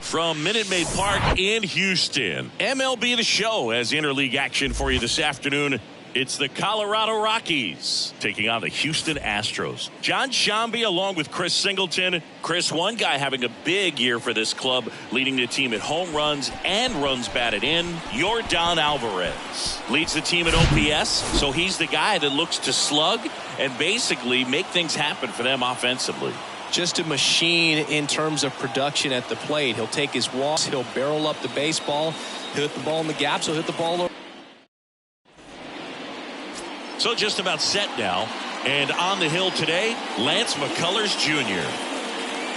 From Minute Maid Park in Houston, MLB The Show has interleague action for you this afternoon. It's the Colorado Rockies taking on the Houston Astros. John Sciambi along with Chris Singleton. Chris, one guy having a big year for this club, leading the team at home runs and runs batted in. Yordan Alvarez leads the team at OPS, so he's the guy that looks to slug and basically make things happen for them offensively. Just a machine in terms of production at the plate. He'll take his walks, he'll barrel up the baseball, he'll hit the ball in the gaps, he'll hit the ball over. So just about set now. And on the hill today, Lance McCullers Jr.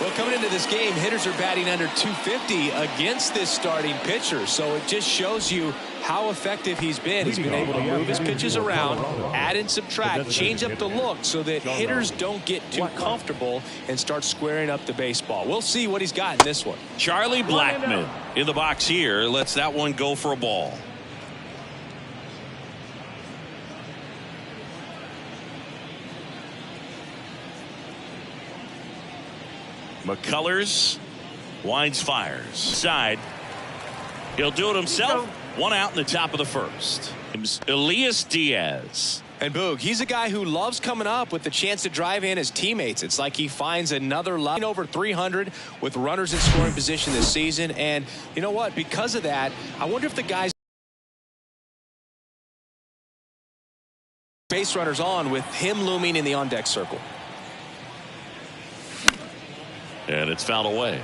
Well, coming into this game, hitters are batting under 250 against this starting pitcher. So it just shows you how effective he's been. He's been able to move his pitches around, add and subtract, change up the look so that hitters don't get too comfortable and start squaring up the baseball. We'll see what he's got in this one. Charlie Blackmon in the box here lets that one go for a ball. McCullers winds, fires side. He'll do it himself. One out in the top of the first. Elias Diaz. And Boog, he's a guy who loves coming up with the chance to drive in his teammates. It's like he finds another line over 300 with runners in scoring position this season. And you know what? Because of that, I wonder if the guys base runners on with him looming in the on-deck circle. And it's fouled away.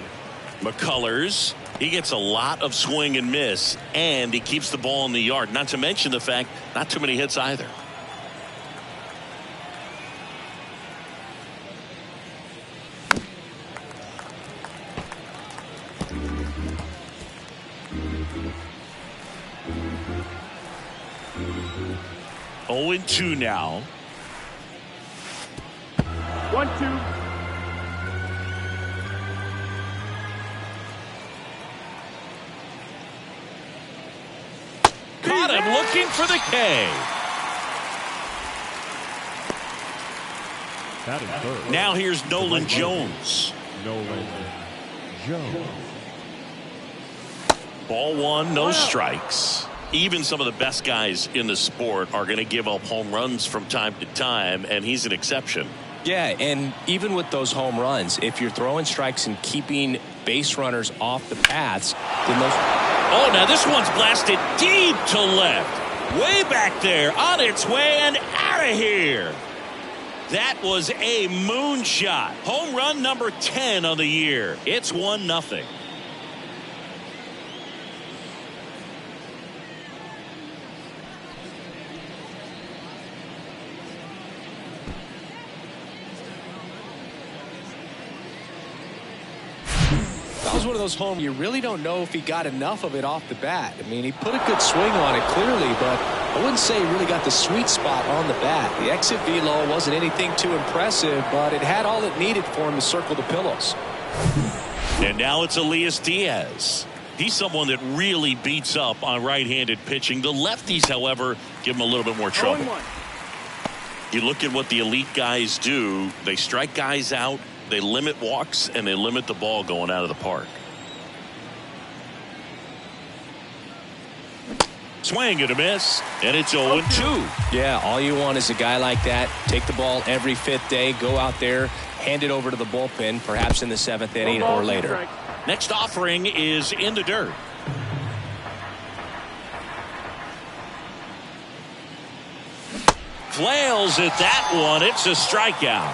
McCullers, he gets a lot of swing and miss, and he keeps the ball in the yard. Not to mention the fact, not too many hits either. Oh, 0-2 now. 1-2. Caught him looking for the K. Now here's Nolan Jones. Ball one, no strikes. Even some of the best guys in the sport are going to give up home runs from time to time, and he's an exception. Yeah, and even with those home runs, if you're throwing strikes and keeping base runners off the paths, then those... Oh, now this one's blasted deep to left. Way back there, on its way and out of here. That was a moonshot. Home run number 10 on the year. It's 1-0. That was one of those home you really don't know if he got enough of it off the bat. I mean, he put a good swing on it clearly, but I wouldn't say he really got the sweet spot on the bat. The exit velo wasn't anything too impressive, but it had all it needed for him to circle the pillows. And now it's Elias Diaz. He's someone that really beats up on right-handed pitching. The lefties, however, give him a little bit more trouble. You look at what the elite guys do. They strike guys out. They limit walks, and they limit the ball going out of the park. Swing and a miss, and it's 0-2. Yeah, all you want is a guy like that. Take the ball every fifth day, go out there, hand it over to the bullpen, perhaps in the seventh inning or later. Next offering is in the dirt. Flails at that one. It's a strikeout.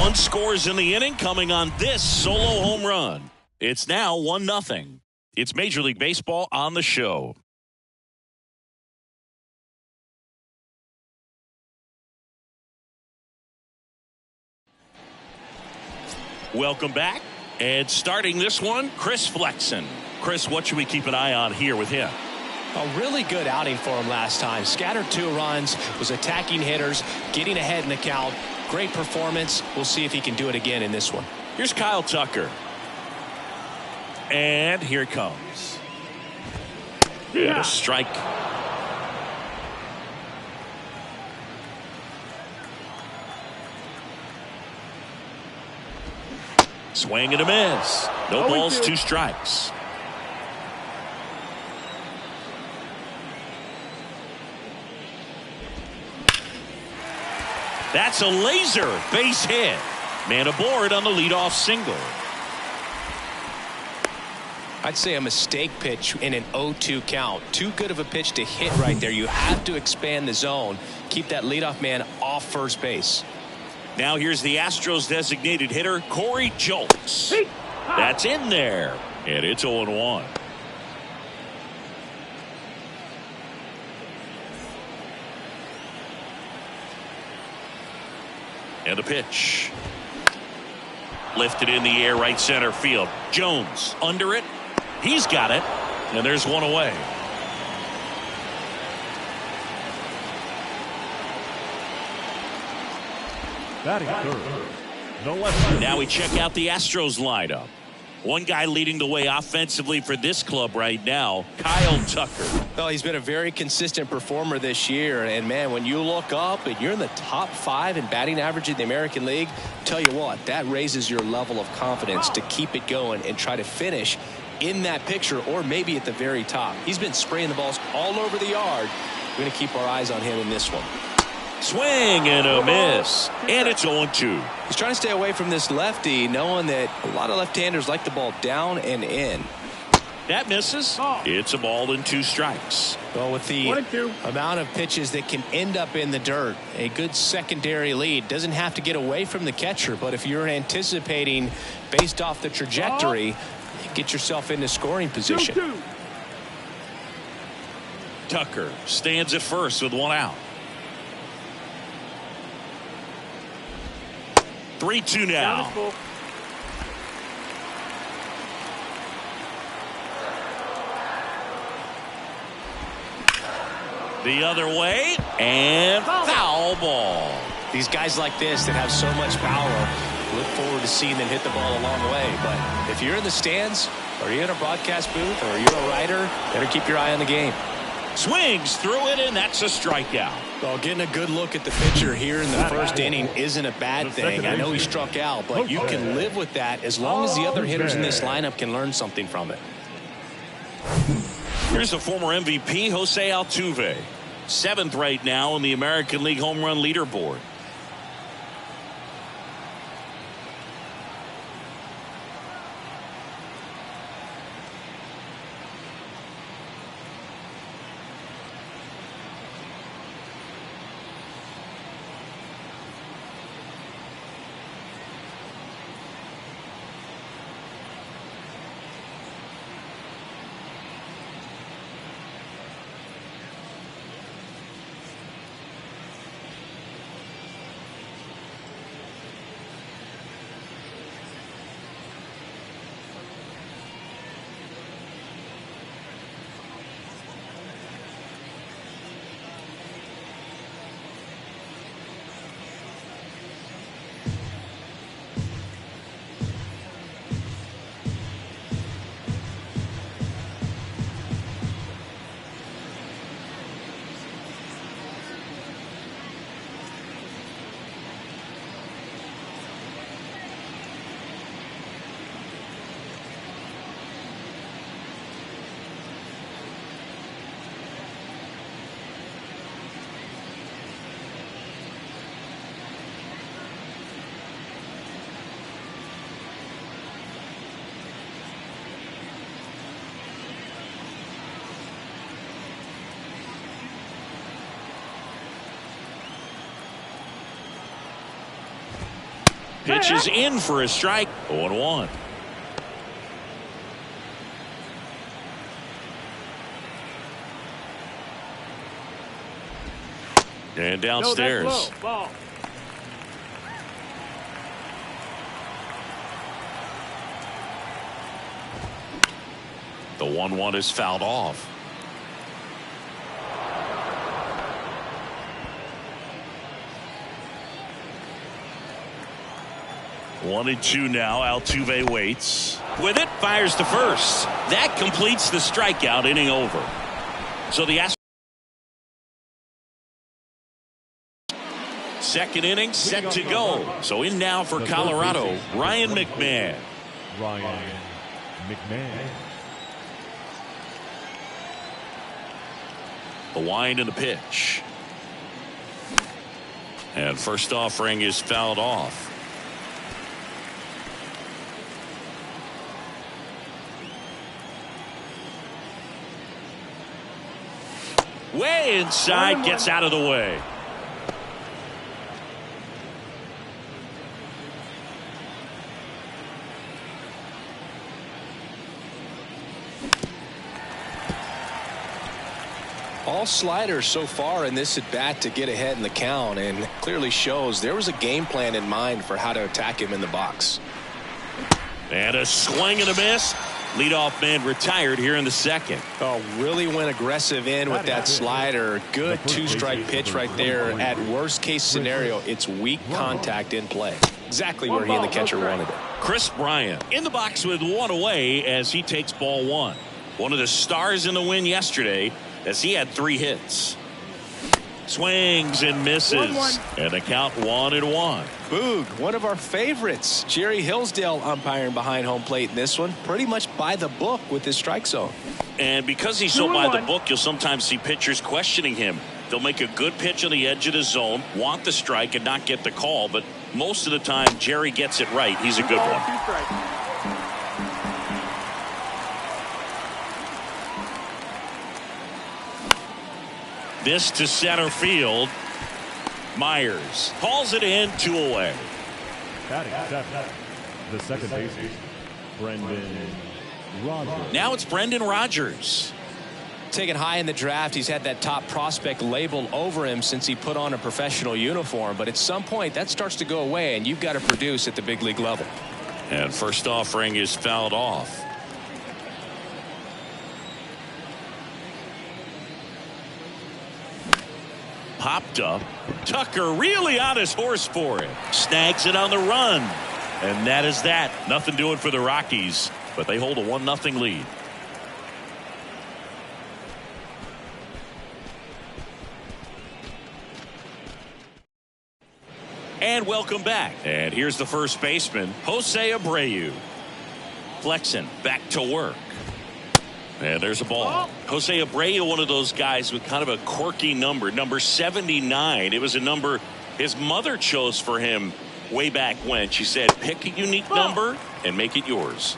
One scores in the inning coming on this solo home run. It's now 1-0. It's Major League Baseball on the show. Welcome back. And starting this one, Chris Flexen. Chris, what should we keep an eye on here with him? A really good outing for him last time. Scattered 2 runs, was attacking hitters, getting ahead in the count. Great performance. We'll see if he can do it again in this one. Here's Kyle Tucker. And here it comes. And a strike. Swing and a miss. No balls, 2 strikes. That's a laser base hit. Man aboard on the leadoff single. I'd say a mistake pitch in an 0-2 count. Too good of a pitch to hit right there. You have to expand the zone. Keep that leadoff man off first base. Now here's the Astros designated hitter, Corey Julks. That's in there. And it's 0-1. And a pitch. Lifted in the air, right center field. Jones under it. He's got it. And there's one away. Batting third. No left. Now we check out the Astros lineup. One guy leading the way offensively for this club right now, Kyle Tucker. Well, he's been a very consistent performer this year. And, man, when you look up and you're in the top 5 in batting average in the American League, tell you what, that raises your level of confidence to keep it going and try to finish in that picture or maybe at the very top. He's been spraying the balls all over the yard. We're going to keep our eyes on him in this one. Swing and a miss. And it's 0-2. He's trying to stay away from this lefty, knowing that a lot of left-handers like the ball down and in. That misses. It's a ball and 2 strikes. Well, with the amount of pitches that can end up in the dirt, a good secondary lead doesn't have to get away from the catcher. But if you're anticipating based off the trajectory, get yourself into scoring position. Tucker stands at first with 1 out. 3-2 now. The other way, and foul ball. These guys like this that have so much power, look forward to seeing them hit the ball a long way. But if you're in the stands, or you're in a broadcast booth, or you're a writer, better keep your eye on the game. Swings through it, and that's a strikeout. Well, getting a good look at the pitcher here in the first inning isn't a bad thing. I know he struck out, but you can live with that as long as the other hitters in this lineup can learn something from it. Here's the former MVP, Jose Altuve. 7th right now in the American League home run leaderboard. Pitch is in for a strike. 0-1. And downstairs. No, that's low. Ball. The 1-1 is fouled off. One and two now. Altuve waits. With it, fires to first. That completes the strikeout. Inning over. So the second inning set to go. So in now for Colorado, Ryan McMahon. Ryan McMahon. The wind and the pitch. And first offering is fouled off. Way inside, gets out of the way. All sliders so far in this at bat to get ahead in the count, and clearly shows there was a game plan in mind for how to attack him in the box. And a swing and a miss. Leadoff man retired here in the second. Oh, really went aggressive in with that slider. Good two-strike pitch right there. At worst case scenario, it's weak contact in play. Exactly where he and the catcher wanted it. Chris Bryant in the box with one away as he takes ball one. One of the stars in the win yesterday as he had 3 hits. Swings and misses. And the count 1-1. Boog, one of our favorites. Jerry Hillsdale umpiring behind home plate in this one. Pretty much by the book with his strike zone. And because he's so by the book, you'll sometimes see pitchers questioning him. They'll make a good pitch on the edge of the zone, want the strike, and not get the call. But most of the time, Jerry gets it right. He's a good one. This to center field. Myers hauls it in, 2 away. Batting seventh, the second baseman, Brendan Rodgers. Now it's Brendan Rodgers. Taken high in the draft, he's had that top prospect label over him since he put on a professional uniform. But at some point, that starts to go away, and you've got to produce at the big league level. And first offering is fouled off. Popped up. Tucker really on his horse for it. Snags it on the run. And that is that. Nothing doing for the Rockies, but they hold a 1-0 lead. And welcome back. And here's the first baseman, Jose Abreu. Flexing back to work. And there's a ball. Jose Abreu, one of those guys with kind of a quirky number 79. It was a number his mother chose for him way back when. She said, pick a unique number and make it yours.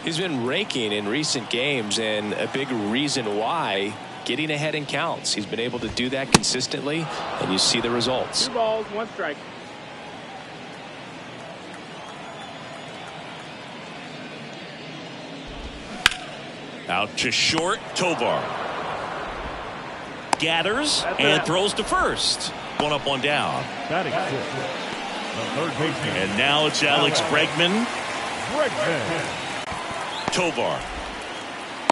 He's been raking in recent games, and a big reason why, getting ahead in counts. He's been able to do that consistently, and you see the results. 2 balls, 1 strike. Out to short, Tovar. Gathers and throws to first. 1 up, 1 down. Batting sixth, the third baseman. And now it's Alex Bregman. Tovar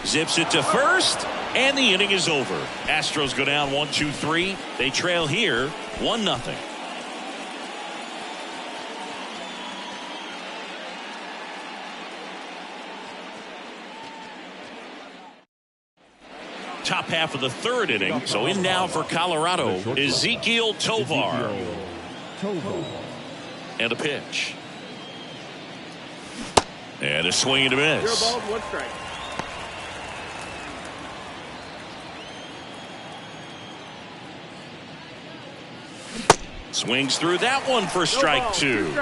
zips it to first, and the inning is over. Astros go down 1-2-3. They trail here 1-0. Top half of the third inning. So in now for Colorado, Ezequiel Tovar. And a pitch. And a swing and a miss. 0 balls, 1 strike. Swings through that one for strike 2.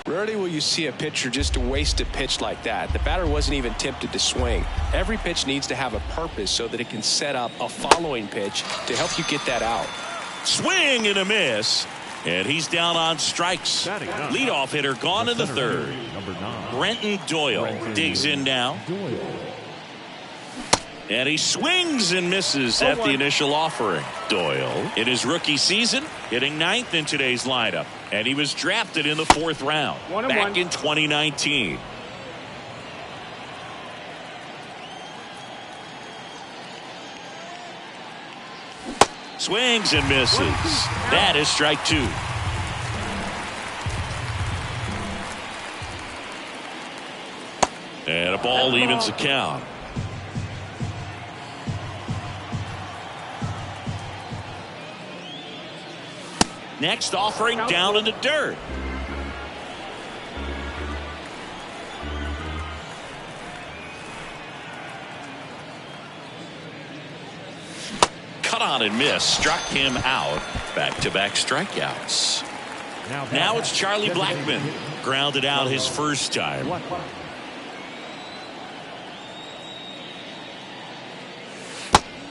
Rarely will you see a pitcher just waste a pitch like that. The batter wasn't even tempted to swing. Every pitch needs to have a purpose so that it can set up a following pitch to help you get that out. Swing and a miss. And he's down on strikes. Leadoff hitter gone in the third. Brenton Doyle digs in now. And he swings and misses at the initial offering. Doyle, in his rookie season, hitting 9th in today's lineup. And he was drafted in the 4th round back in 2019. Swings and misses. That is strike 2. And a ball evens the count. Next offering down in the dirt. Cut on and miss. Struck him out. Back-to-back strikeouts. Now it's Charlie Blackmon. Grounded out his first time.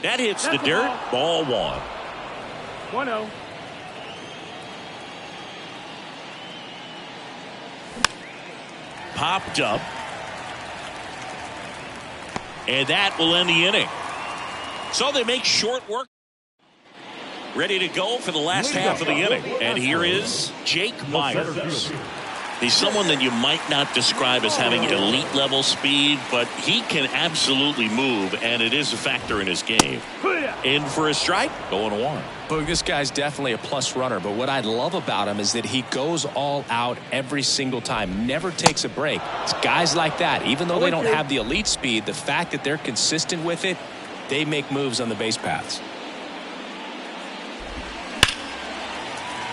That hits the dirt. Ball 1. 1-0. Popped up. And that will end the inning. So they make short work. Ready to go for the last half of the inning. And here is Jake Meyers. He's someone that you might not describe as having elite level speed, but he can absolutely move, and it is a factor in his game. In for a strike, going 1. Boog, this guy's definitely a plus runner, but what I love about him is that he goes all out every single time, never takes a break. It's guys like that, even though they don't have the elite speed, the fact that they're consistent with it, they make moves on the base paths.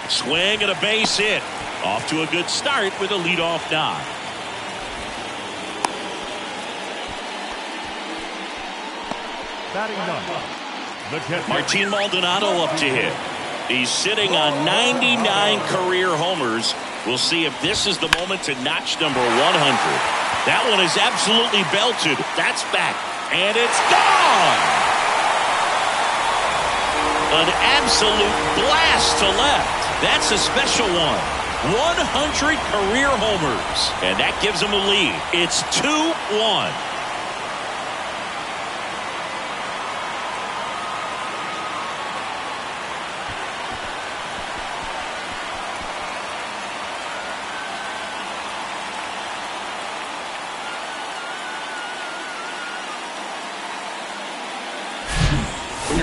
Swing and a base hit. Off to a good start with a leadoff knock. Martin Maldonado up to hit. He's sitting on 99 career homers. We'll see if this is the moment to notch number 100. That one is absolutely belted. That's back. And it's gone. An absolute blast to left. That's a special one. 100 career homers. And that gives him a lead. It's 2-1.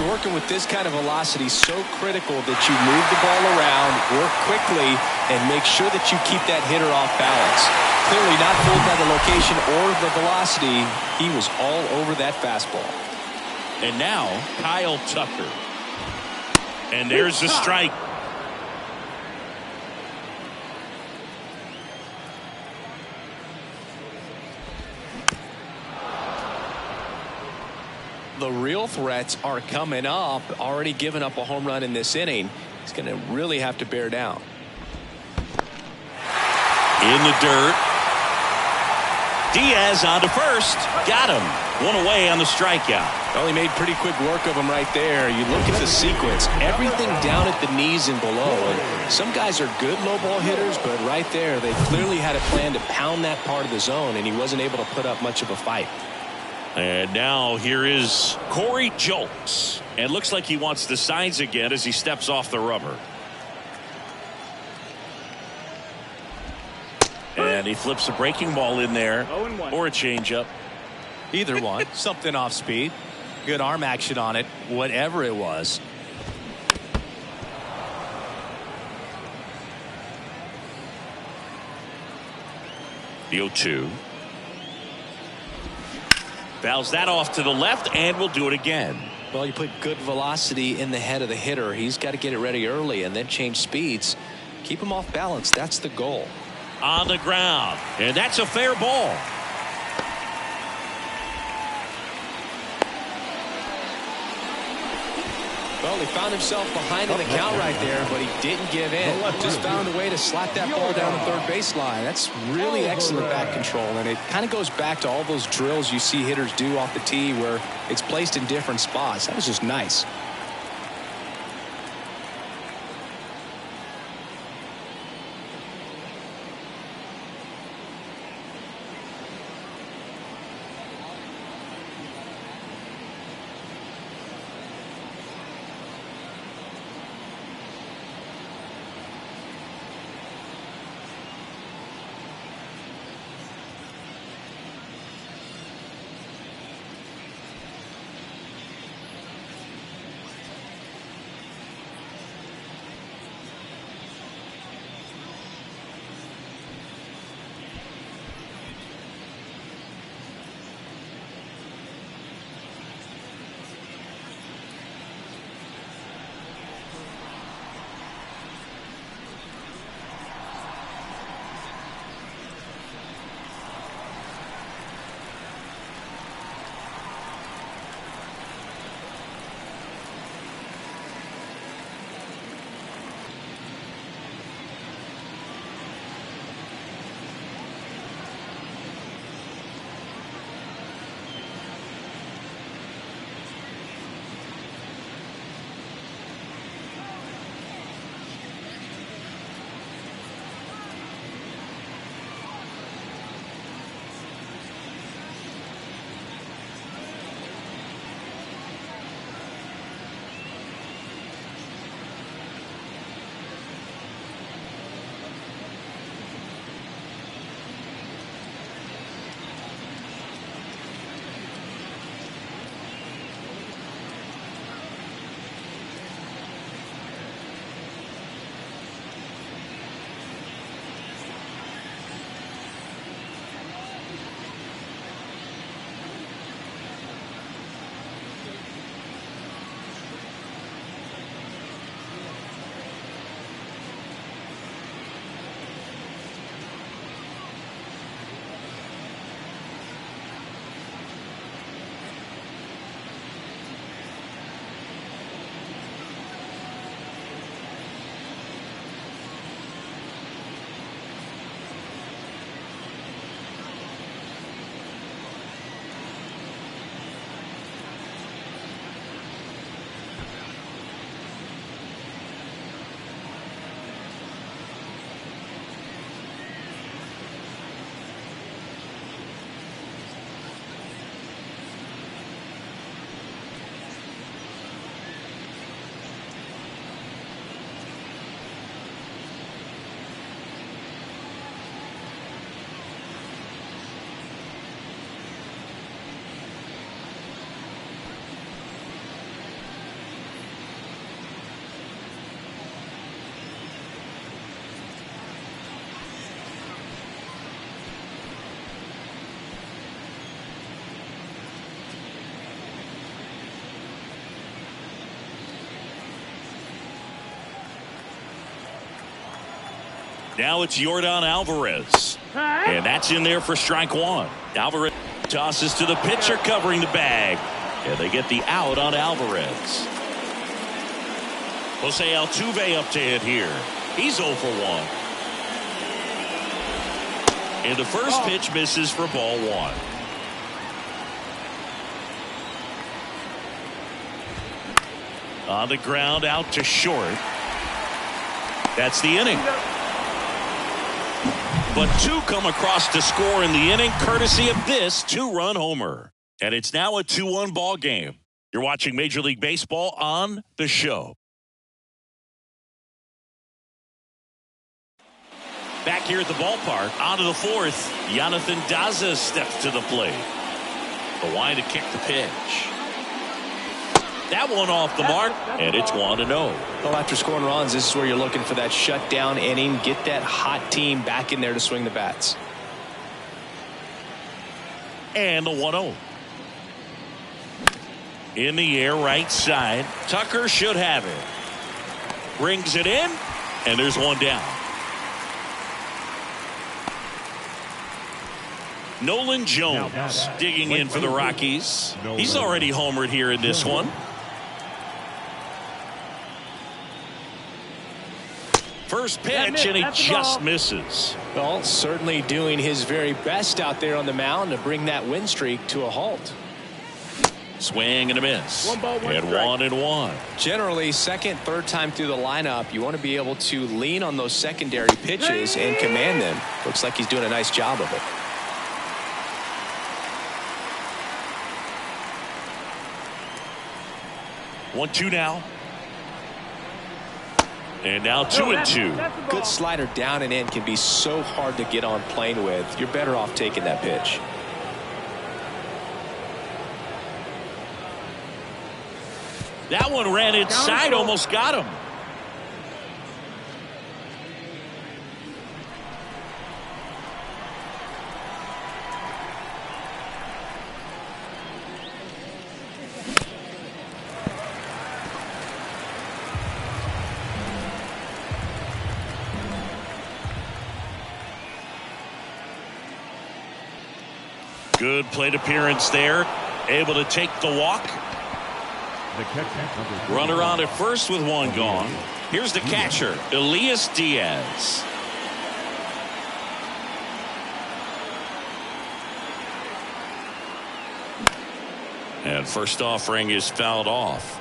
Working with this kind of velocity, so critical that you move the ball around, work quickly, and make sure that you keep that hitter off balance. Clearly not fooled by the location or the velocity. He was all over that fastball. And now Kyle Tucker. And there's the strike. The real threats are coming up. Already given up a home run in this inning. He's going to really have to bear down. In the dirt. Diaz on to first. Got him. One away on the strikeout. Well, he made pretty quick work of him right there. You look at the sequence. Everything down at the knees and below. And some guys are good low ball hitters, but right there they clearly had a plan to pound that part of the zone, and he wasn't able to put up much of a fight. And now here is Corey Julks. And looks like he wants the signs again as he steps off the rubber. And he flips a breaking ball in there or a changeup. Either one. Something off speed. Good arm action on it. Whatever it was. The 0-2. Fouls that off to the left, and we'll do it again. Well, you put good velocity in the head of the hitter. He's got to get it ready early and then change speeds. Keep him off balance. That's the goal. On the ground, and that's a fair ball. Well, he found himself behind in the count right there, but he didn't give in. Just found a way to slap that ball down the third baseline. That's really excellent bat control, and it kind of goes back to all those drills you see hitters do off the tee where it's placed in different spots. That was just nice. Now it's Yordan Alvarez. And that's in there for strike one. Alvarez tosses to the pitcher covering the bag. And they get the out on Alvarez. Jose Altuve up to hit here. He's 0 for 1. And the first pitch misses for ball one. On the ground out to short. That's the inning. But two come across to score in the inning courtesy of this two-run homer. And it's now a 2-1 ball game. You're watching Major League Baseball on The Show. Back here at the ballpark, onto the fourth. Jonathan Daza steps to the plate. The line to kick the pitch. That one off the mark, and it's 1-0. Well, after scoring runs, this is where you're looking for that shutdown inning. Get that hot team back in there to swing the bats. And the 1-0. In the air, right side. Tucker should have it. Brings it in, and there's one down. Nolan Jones digging in for the Rockies. He's already homered here in this one. First pitch, and he just misses. Well, certainly doing his very best out there on the mound to bring that win streak to a halt. Swing and a miss. 1 ball, 1 and strike. 1-1. Generally, second, third time through the lineup, you want to be able to lean on those secondary pitches and command them. Looks like he's doing a nice job of it. 1-2 now. And now 2-2. Good slider down and in can be so hard to get on plane with. You're better off taking that pitch. That one ran inside, almost got him. Good plate appearance there. Able to take the walk. Runner on at first with one gone. Here's the catcher, Elias Diaz. And first offering is fouled off.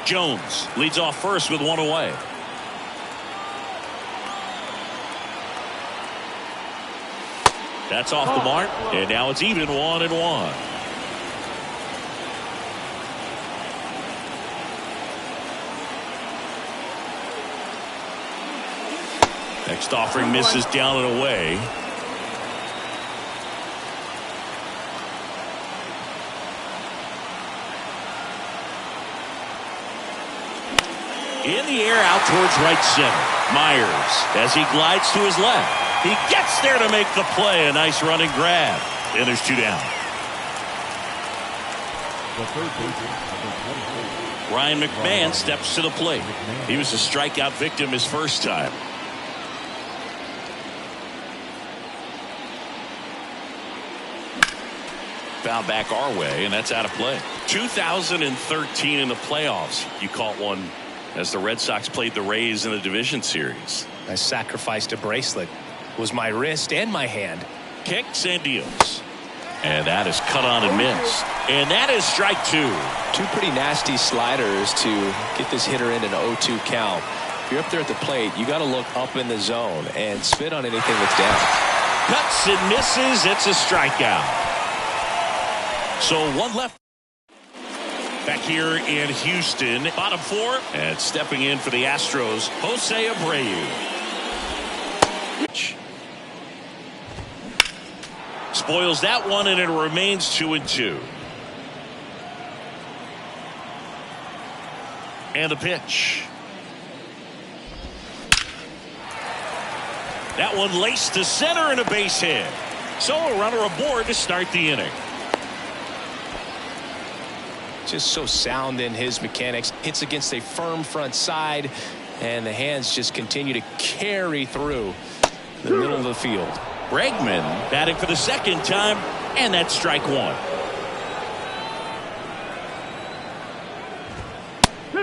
Jones leads off first with one away. That's off the mark, and now it's even 1-1. Next offering misses down and away. In the air out towards right center. Myers as he glides to his left. He gets there to make the play. A nice running grab. And there's two down. Ryan McMahon steps to the plate. He was a strikeout victim his first time. Foul back our way, and that's out of play. 2013 in the playoffs. You caught one as the Red Sox played the Rays in the division series. I sacrificed a bracelet. It was my wrist and my hand. Kicks and deals. And that is cut on and missed. And that is strike two. Two pretty nasty sliders to get this hitter in an 0-2 count. If you're up there at the plate, you got to look up in the zone and spit on anything that's down. Cuts and misses. It's a strikeout. So one left. Back here in Houston, bottom four, and stepping in for the Astros, Jose Abreu. Spoils that one, and it remains 2-2. And the pitch. That one laced to center and a base hit. So a runner aboard to start the inning. Just so sound in his mechanics. Hits against a firm front side. And the hands just continue to carry through the middle of the field. Bregman batting for the second time, and that's strike one.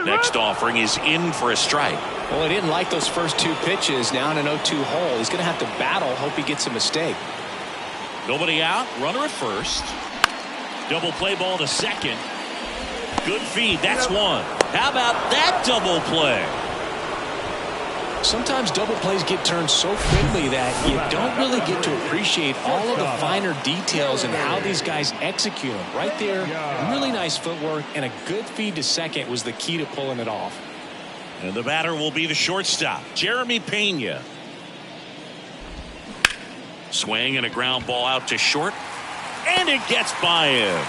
Next offering is in for a strike. Well, he didn't like those first two pitches. Now in an 0-2 hole. He's going to have to battle. Hope he gets a mistake. Nobody out. Runner at first. Double play ball to second. Good feed. That's one. How about that double play? Sometimes double plays get turned so quickly that you don't really get to appreciate all of the finer details and how these guys execute them. Right there, really nice footwork, and a good feed to second was the key to pulling it off. And the batter will be the shortstop, Jeremy Pena. Swing and a ground ball out to short, and it gets by him.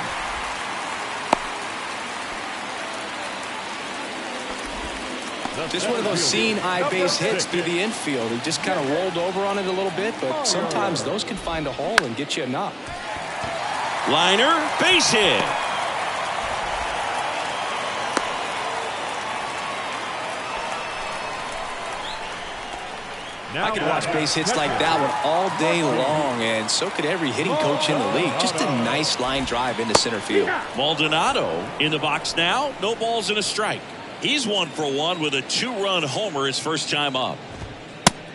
Just one of those seeing eye base hits through the infield. He just kind of rolled over on it a little bit, but sometimes those can find a hole and get you a knock. Liner, base hit. I could watch base hits like that one all day long, and so could every hitting coach in the league. Just a nice line drive into center field. Maldonado in the box now. No balls and a strike. He's 1 for 1 with a 2-run homer his first time up.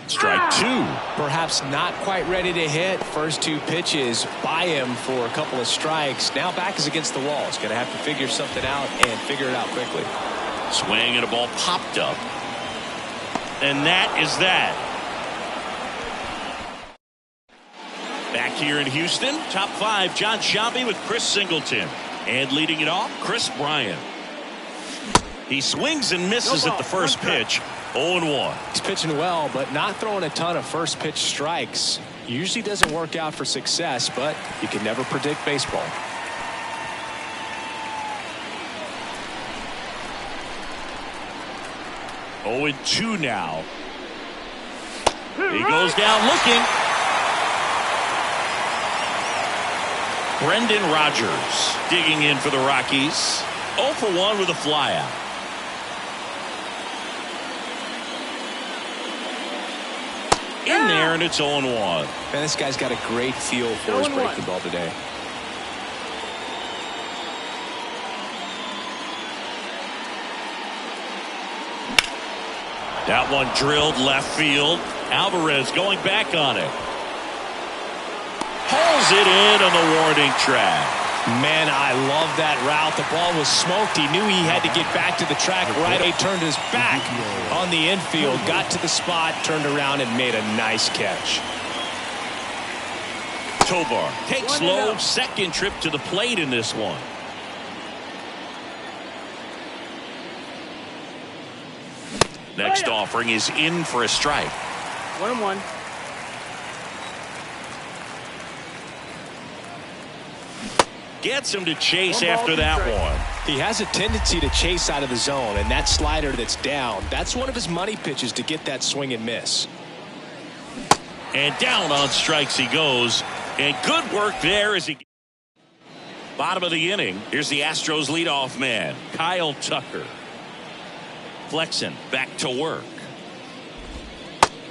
Strike two. Perhaps not quite ready to hit. First two pitches by him for a couple of strikes. Now back is against the wall. He's going to have to figure something out and figure it out quickly. Swing and a ball popped up. And that is that. Back here in Houston, top 5, John Sciambi with Chris Singleton. And leading it off, Chris Bryant. He swings and misses at the first pitch. 0-1. He's pitching well, but not throwing a ton of first pitch strikes. Usually doesn't work out for success, but you can never predict baseball. Oh, 2 now. He goes down looking. Brendan Rodgers digging in for the Rockies. 0 for 1 with a flyout. In there, and it's 0-1. Man, this guy's got a great feel for his breaking ball today. That one drilled left field. Alvarez going back on it. Pulls it in on the warning track. Man, I love that route. The ball was smoked. He knew he had to get back to the track right. He turned his back on the infield, got to the spot, turned around, and made a nice catch. Tovar takes slow, second trip to the plate in this one. Next offering is in for a strike. 1-1. Gets him to chase after that one. He has a tendency to chase out of the zone, and that slider that's down, that's one of his money pitches to get that swing and miss. And down on strikes he goes. And good work there as he. Bottom of the inning. Here's the Astros leadoff man, Kyle Tucker. Flexen back to work.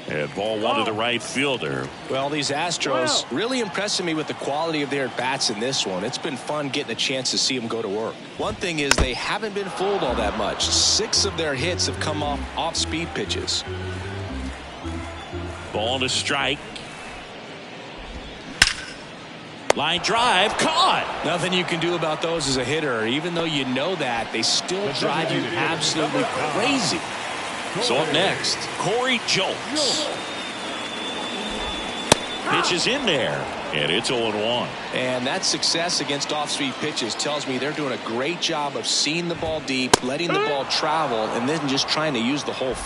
And ball one to the right fielder. Well, these Astros really impressing me with the quality of their at-bats in this one. It's been fun getting a chance to see them go to work. One thing is they haven't been fooled all that much. 6 of their hits have come off speed pitches. Ball to strike. Line drive caught. Nothing you can do about those as a hitter. Even though you know that, they still drive you absolutely crazy. So up next, Corey Julks. Pitches in there, and it's 0-1. And that success against off-speed pitches tells me they're doing a great job of seeing the ball deep, letting the ball travel, and then just trying to use the whole field.